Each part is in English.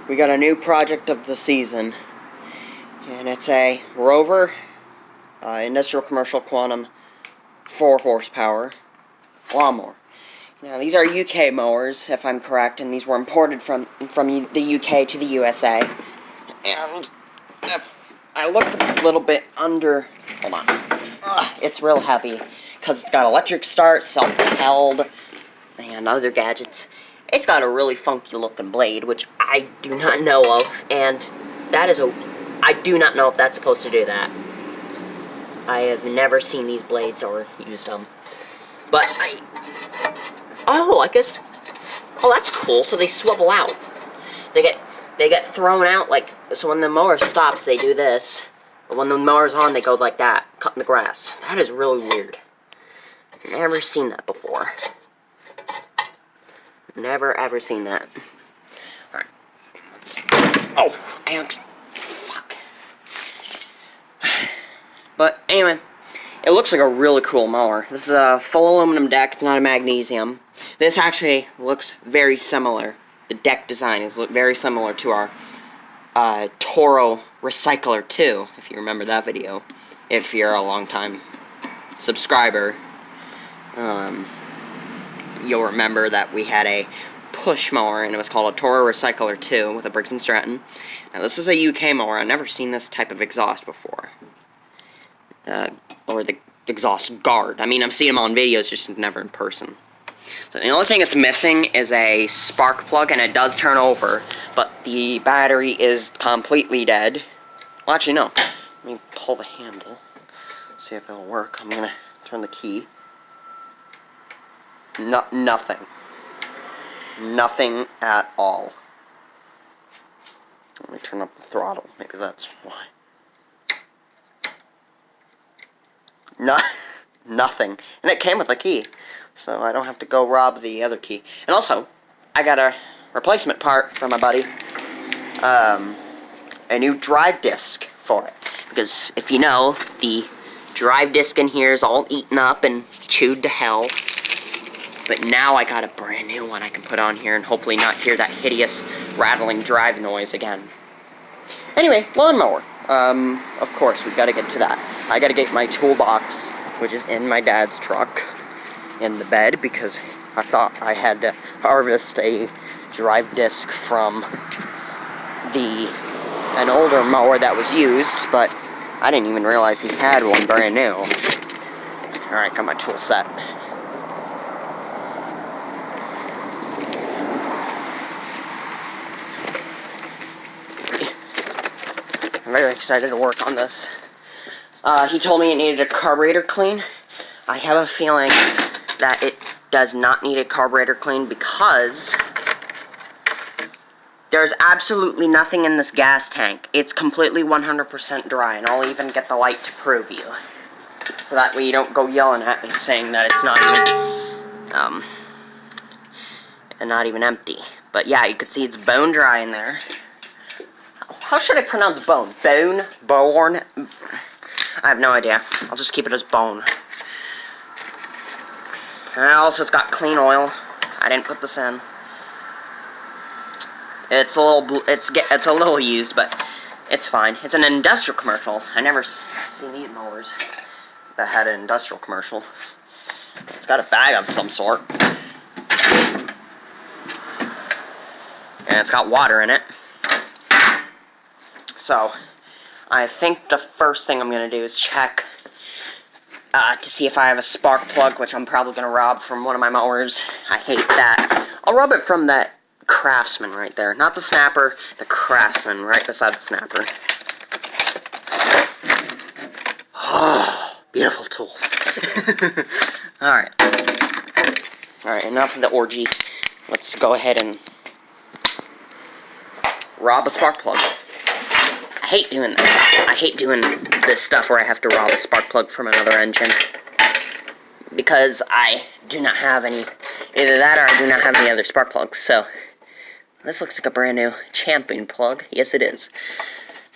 we got a new project of the season, and it's a Rover Industrial Commercial Quantum 4 horsepower lawnmower. Now these are UK mowers, if I'm correct, and these were imported from the UK to the USA. And if I look a little bit under, hold on, it's real heavy because it's got electric start, self-propelled, and other gadgets. It's got a really funky looking blade, which I do not know of, and that is I do not know if that's supposed to do that. I have never seen these blades or used them. But I guess, that's cool, so they swivel out. They get thrown out, like, so when the mower stops, they do this. But when the mower's on, they go like that, cutting the grass. That is really weird. Never seen that before. Never ever seen that. Alright. Oh, fuck. But anyway, it looks like a really cool mower. This is a full aluminum deck, it's not a magnesium. This actually looks very similar. The deck design is very similar to our Toro Recycler 2, if you remember that video. If you're a long-time subscriber, you'll remember that we had a push mower, and it was called a Toro Recycler 2 with a Briggs & Stratton. Now this is a UK mower. I've never seen this type of exhaust before. Or the exhaust guard. I mean, I've seen them on videos, just never in person. So the only thing it's missing is a spark plug, and it does turn over, but the battery is completely dead. Well, actually, no. Let me pull the handle, see if it'll work. I'm gonna turn the key. Nothing. Nothing at all. Let me turn up the throttle. Maybe that's why. Nothing. And it came with a key, so I don't have to go rob the other key. And also, I got a replacement part from my buddy. A new drive disc for it. Because, if you know, the drive disc in here is all eaten up and chewed to hell. But now I got a brand new one I can put on here and hopefully not hear that hideous rattling drive noise again. Anyway, lawnmower. Of course, we've got to get to that. I got to get my toolbox, which is in my dad's truck, in the bed, because I thought I had to harvest a drive disc from an older mower that was used, but I didn't even realize he had one brand new. Alright, got my tool set. I'm very excited to work on this. He told me it needed a carburetor clean. I have a feeling that it does not need a carburetor clean because there's absolutely nothing in this gas tank. It's completely 100% dry, and I'll even get the light to prove you. So that way you don't go yelling at me saying that it's not even empty. But yeah, you can see it's bone dry in there. How should I pronounce bone? Bone? Born? I have no idea. I'll just keep it as bone. And also, it's got clean oil. I didn't put this in. It's a little used, but it's fine. It's an industrial commercial. I never seen these mowers that had an industrial commercial. It's got a bag of some sort. And it's got water in it. So, I think the first thing I'm going to do is check to see if I have a spark plug, which I'm probably going to rob from one of my mowers. I hate that. I'll rob it from that Craftsman right there. Not the Snapper, the Craftsman right beside the Snapper. Oh, beautiful tools. Alright. Alright, enough of the orgy. Let's go ahead and rob a spark plug. I hate doing that. I hate doing this stuff where I have to rob a spark plug from another engine. Because I do not have any, either that or I do not have any other spark plugs. So, this looks like a brand new Champion plug. Yes, it is.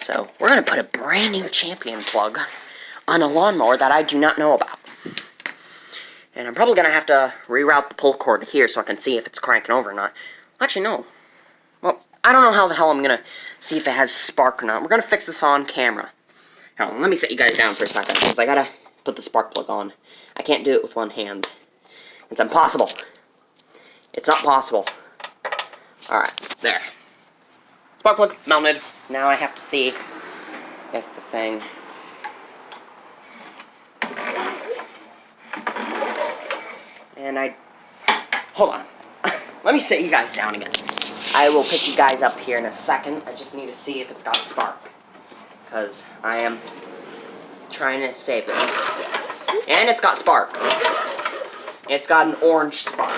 So, we're going to put a brand new Champion plug on a lawnmower that I do not know about. And I'm probably going to have to reroute the pull cord here so I can see if it's cranking over or not. Actually, no. Well, I don't know how the hell I'm gonna see if it has spark or not. We're gonna fix this on camera. Hold on, let me set you guys down for a second, because I gotta put the spark plug on. I can't do it with one hand. It's impossible. It's not possible. Alright, there. Spark plug mounted. Now I have to see if the thing... And hold on. Let me sit you guys down again. I will pick you guys up here in a second. I just need to see if it's got spark. Because I am trying to save this. And it's got spark. It's got an orange spark.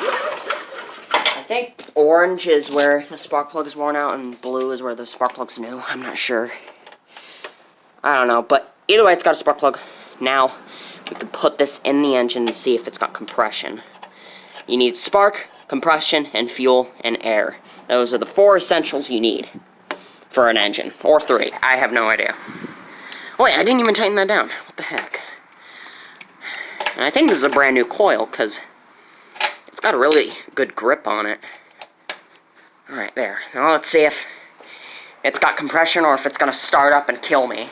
I think orange is where the spark plug is worn out and blue is where the spark plug's new. I'm not sure. I don't know. But either way, it's got a spark plug. Now, we can put this in the engine and see if it's got compression. You need spark, compression, and fuel, and air. Those are the 4 essentials you need for an engine. Or 3. I have no idea. Oh wait, I didn't even tighten that down. What the heck? And I think this is a brand new coil, because it's got a really good grip on it. Alright, there. Now let's see if it's got compression or if it's going to start up and kill me.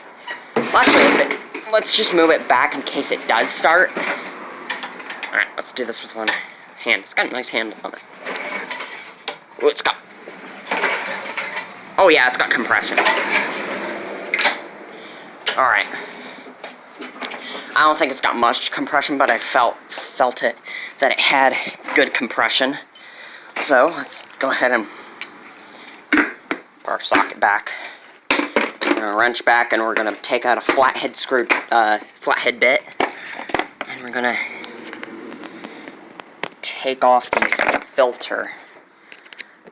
Well, actually, let's just move it back in case it does start. Alright, let's do this with one hand. It's got a nice handle on it. Oh, it's got... Oh yeah, it's got compression. Alright. I don't think it's got much compression, but I felt it, that it had good compression. So, let's go ahead and put our socket back. We're gonna wrench back, and we're gonna take out a flathead screw, flathead bit, and we're gonna take off the filter.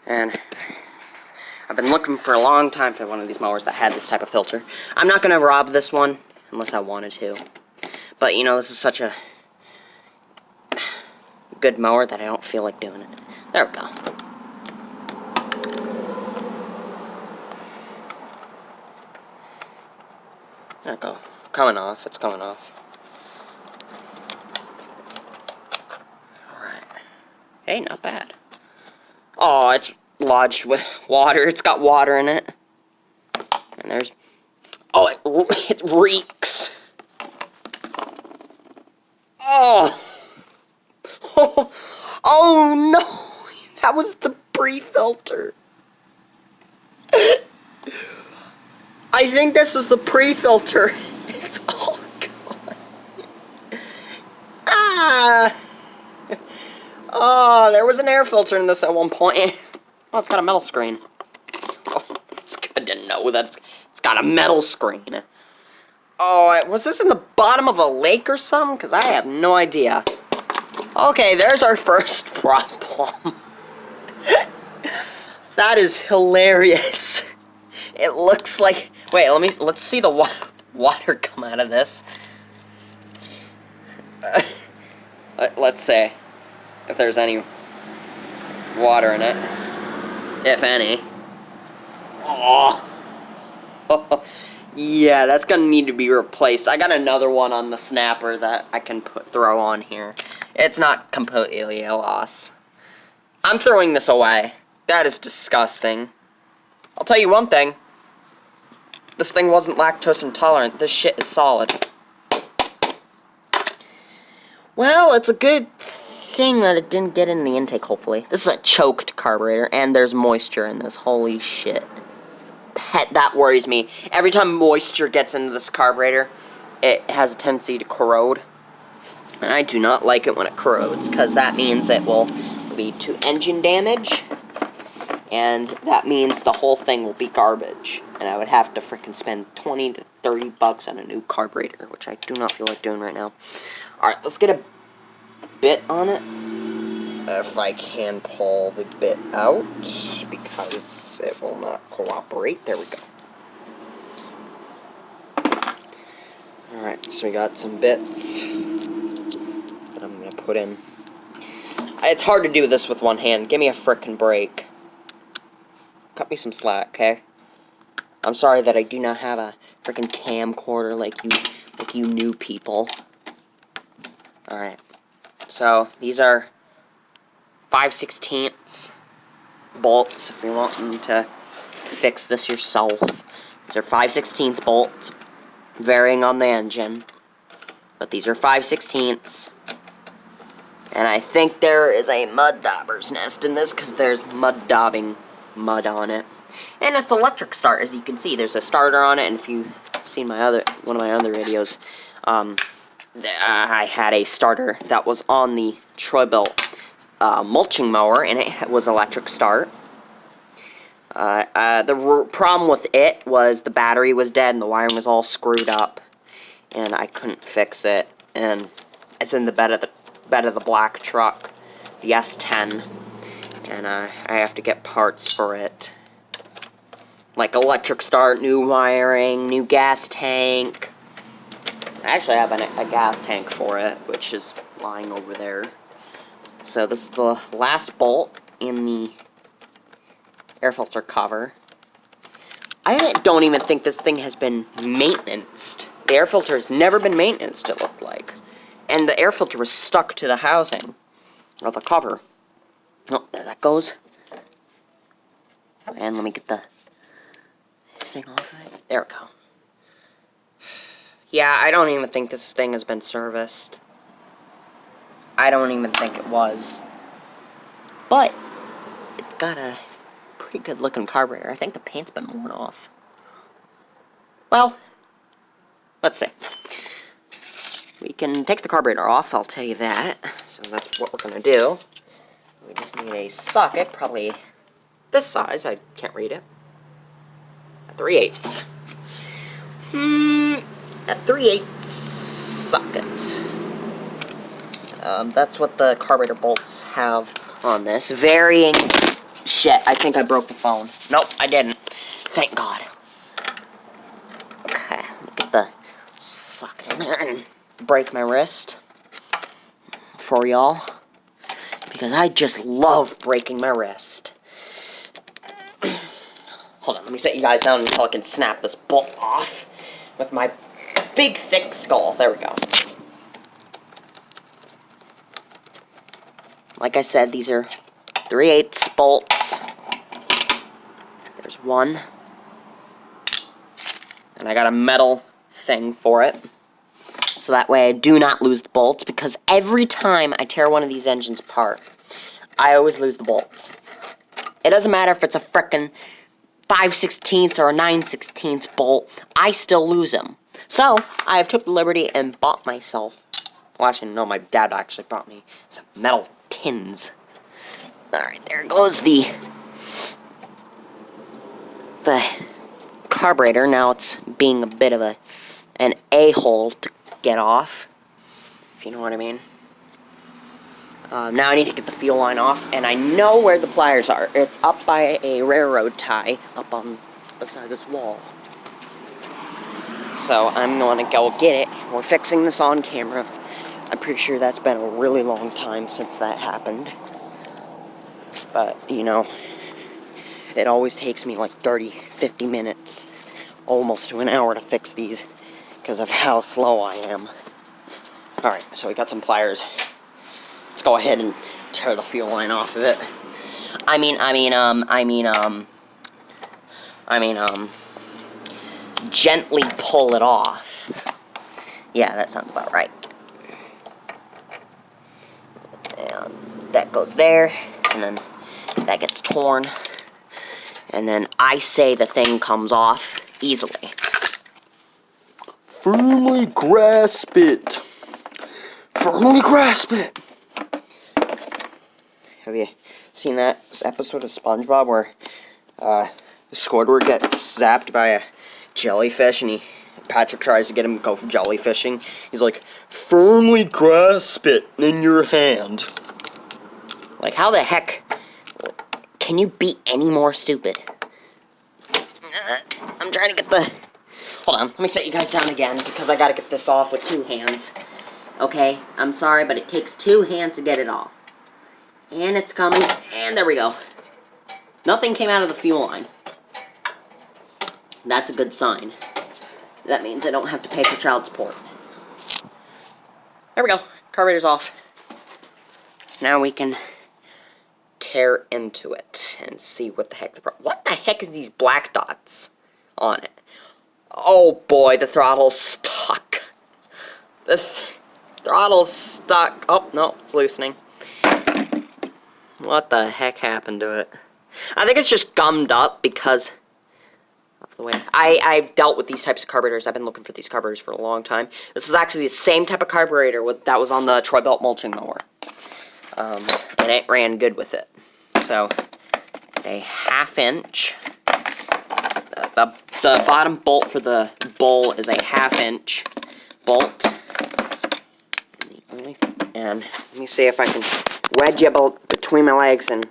And I've been looking for a long time for one of these mowers that had this type of filter. I'm not gonna rob this one unless I wanted to, but you know, this is such a good mower that I don't feel like doing it. There we go. There we go. Coming off. It's coming off. Alright. Hey, not bad. Oh, it's lodged with water. It's got water in it. And there's... Oh, it reeks. Oh. Oh. Oh, no. That was the pre-filter. I think this is the pre-filter. It's all gone. Ah! Oh, there was an air filter in this at one point. Oh, it's got a metal screen. Oh, it's good to know that it's got a metal screen. Oh, was this in the bottom of a lake or something? Because I have no idea. Okay, there's our first problem. That is hilarious. It looks like... Wait, let's see the water come out of this. Let's say if there's any water in it, if any. Oh. Yeah, that's gonna need to be replaced. I got another one on the snapper that I can throw on here. It's not completely a loss. I'm throwing this away. That is disgusting. I'll tell you one thing. This thing wasn't lactose intolerant. This shit is solid. Well, it's a good thing that it didn't get in the intake, hopefully. This is a choked carburetor, and there's moisture in this. Holy shit. That worries me. Every time moisture gets into this carburetor, it has a tendency to corrode. And I do not like it when it corrodes, because that means it will lead to engine damage. And that means the whole thing will be garbage. And I would have to freaking spend 20 to 30 bucks on a new carburetor, which I do not feel like doing right now. Alright, let's get a bit on it. If I can pull the bit out, because it will not cooperate. There we go. Alright, so we got some bits that I'm going to put in. It's hard to do this with one hand. Give me a frickin' break. Cut me some slack, okay? I'm sorry that I do not have a frickin' camcorder like you new people. Alright. So, these are 5/16 bolts if we want them to fix this yourself. These are 5/16 bolts, varying on the engine. But these are 5/16. And I think there is a mud dauber's nest in this because there's mud on it. And it's electric start, as you can see. There's a starter on it, and if you've seen one of my other videos, I had a starter that was on the Troy-Bilt mulching mower, and it was electric start. The problem with it was the battery was dead and the wiring was all screwed up, and I couldn't fix it. And it's in the bed of the black truck, the S10, and I have to get parts for it, like electric start, new wiring, new gas tank. I actually have a gas tank for it, which is lying over there. So this is the last bolt in the air filter cover. I don't even think this thing has been maintenanced. The air filter has never been maintenanced, it looked like. And the air filter was stuck to the housing, or the cover. Oh, there that goes. And let me get the thing off of it. There we go. Yeah, I don't even think this thing has been serviced. I don't even think it was. But it's got a pretty good looking carburetor. I think the paint's been worn off. Well, let's see. We can take the carburetor off, I'll tell you that. So that's what we're going to do. We just need a socket, probably this size. I can't read it. A 3/8. A 3/8 socket. That's what the carburetor bolts have on this. Varying... Shit, I think I broke the phone. Nope, I didn't. Thank God. Okay, let me get the socket in there and break my wrist for y'all, because I just love breaking my wrist. Hold on, let me set you guys down until I can snap this bolt off with my big thick skull. There we go. Like I said, these are 3/8 bolts. There's one. And I got a metal thing for it. So that way I do not lose the bolts, because every time I tear one of these engines apart, I always lose the bolts. It doesn't matter if it's a frickin' 5/16 or a 9/16 bolt, I still lose them. So, I have took the liberty and bought myself, well actually no, my dad actually bought me some metal tins. Alright, there goes the carburetor. Now it's being a bit of an a-hole to get off, if you know what I mean. Now I need to get the fuel line off, and I know where the pliers are. It's up by a railroad tie, up on beside this wall. So I'm going to go get it. We're fixing this on camera. I'm pretty sure that's been a really long time since that happened. But, you know, it always takes me like 30, 50 minutes, almost to an hour to fix these, because of how slow I am. Alright, so we got some pliers. Let's go ahead and tear the fuel line off of it. Gently pull it off. Yeah, that sounds about right. And that goes there, and then that gets torn. And then I say the thing comes off easily. Firmly grasp it. Firmly grasp it. Have you seen that episode of SpongeBob where Squidward gets zapped by a jellyfish, and Patrick tries to get him to go jellyfishing? He's like, firmly grasp it in your hand. Like, how the heck can you be any more stupid? I'm trying to get the... Hold on, let me set you guys down again, because I gotta get this off with 2 hands. Okay, I'm sorry, but it takes 2 hands to get it off. And it's coming, and there we go. Nothing came out of the fuel line. That's a good sign. That means I don't have to pay for child support. There we go, carburetor's off. Now we can tear into it and see what the heck what the heck is these black dots on it? Oh boy, the throttle's stuck. The throttle's stuck. Oh, no, it's loosening. What the heck happened to it? I think it's just gummed up because of the way I've dealt with these types of carburetors. I've been looking for these carburetors for a long time. This is actually the same type of carburetor that was on the Troy Belt mulching mower. And it ran good with it. So, a 1/2 inch. The bottom bolt for the bowl is a 1/2 inch bolt. And let me see if I can wedge it between my legs and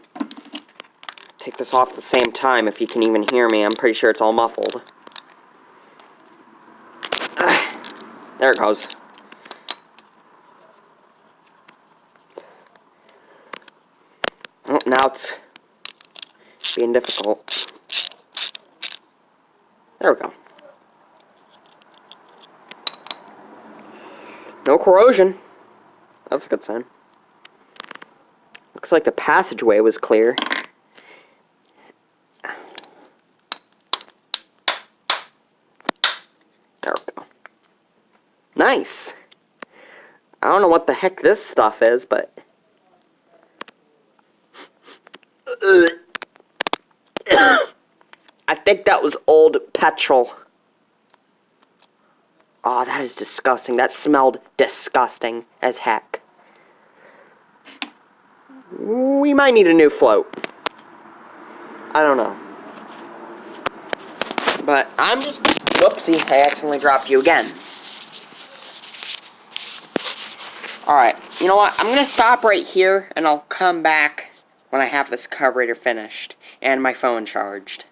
take this off at the same time, if you can even hear me. I'm pretty sure it's all muffled. There it goes. Oh, now it's being difficult. There we go. No corrosion. That's a good sign. Looks like the passageway was clear. There we go. Nice. I don't know what the heck this stuff is, but... I think that was old petrol. Oh, that is disgusting. That smelled disgusting as heck. We might need a new float. I don't know. But I'm just... Whoopsie, I accidentally dropped you again. Alright, you know what? I'm going to stop right here, and I'll come back when I have this carburetor finished and my phone charged.